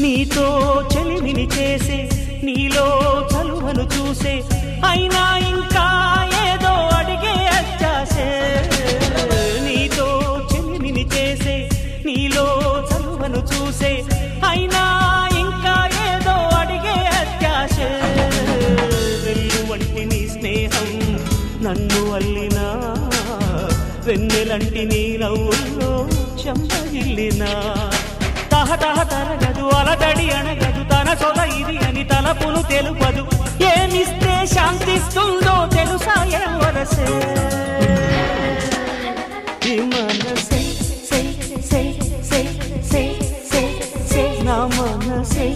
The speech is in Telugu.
నీతో చెలిమిని చేసే నీలో చలువను చూసే అయినా ఇంకా ఏదో అడిగే అత్యాసే నీతో చెలిమిని చేసే నీలో చలువను చూసే అయినా ఇంకా ఏదో అడిగే అత్యాసే వెళ్ళు వంటి నీ స్నేహం నన్ను అల్లినా వెన్నెలంటి నీ నవ్వుల్లో చెంపగిల్లినా తహతహ తరగదు అలదడి అనగదు తన సొద ఇది అని తలపును తెలుపదు ఏమిస్తే శాంతిస్తుందో తెలుసా ఎవరసే ఈ మనసే సే సే సే సే సే సే నా మనసే